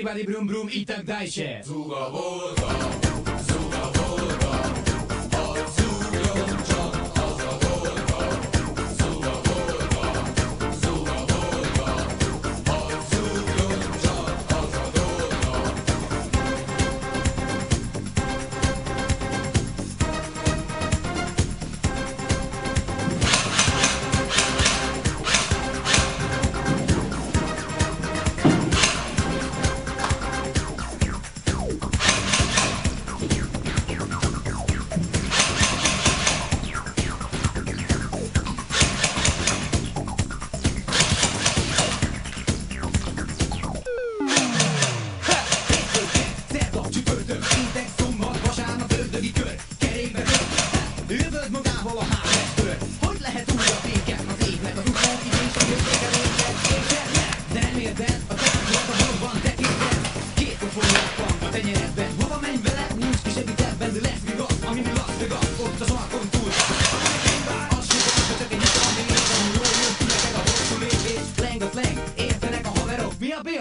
Everybody brum brum i tak dajcie. Zuga Volga, Zuga Volga, a zugron csak az a Volga. Zuga Volga, Zuga Volga, a zugron csak az a dolga.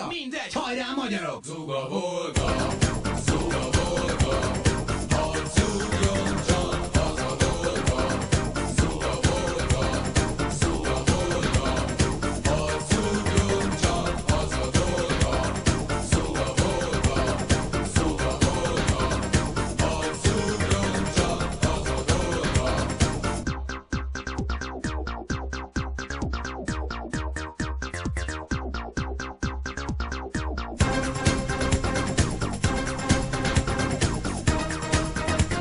Mindegy, hajrá magyarok! Zuga Volga, Zuga Volga, a zugron csak az a dolga. Zuga Volga, Zuga Volga, a zugron csak az a dolga. Zuga Volga, Zuga Volga, a zugron csak az a dolga.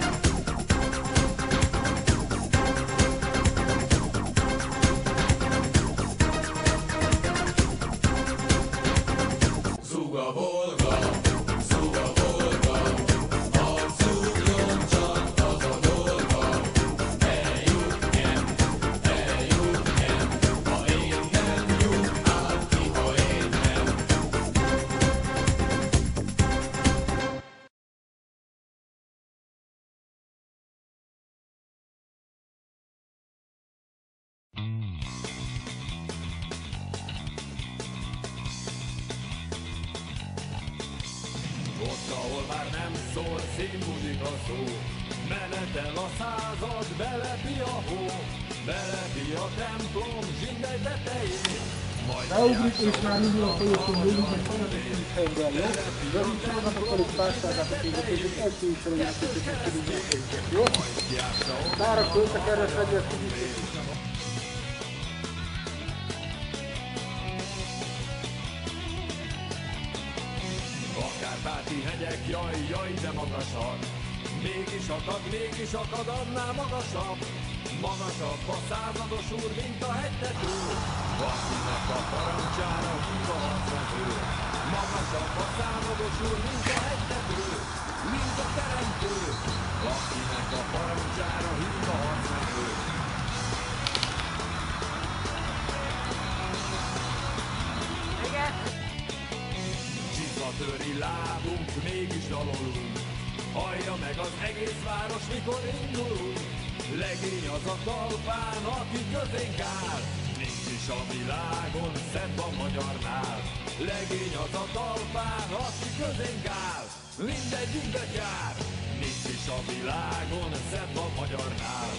Zuga Volga, Zuga Volga, a zugron csak az a dolga. Eljutnem, ha én nem jut át ki, ha én nem. Ott, ahol már nem szól, színbudik a szó. Menetel a század, belepi a hó, belepi a templom zsingely tetején. Ráugrik és már indul a folyosón végig, hogy folyamatos helyben, jó? Rövidséget akkor itt párságátok így, hogy egy elsőviselőnek tudjuk, jó? Mára költek erre fegyvert, tudjuk. A kárpáti hegyek, jaj, jaj, de magasak. Mégis akad, annál magasabb. Magasabb a százados úr, mint a hegytető. Akinek a parancsára hív a harcvető. Magasabb a százados úr, mint a hegytető. Mint a teremtő. Akinek a parancsára hív a harcvető. Csizmatöri lábunk, mégis dalolunk. Hallja meg az egész város, mikor indulunk. Legény az a talpán, aki közénk áll. Nincs is a világon szebb a magyarnál. Legény az a talpán, aki közénk áll. Mindegy jár. Nincs is a világon szebb a magyarnál.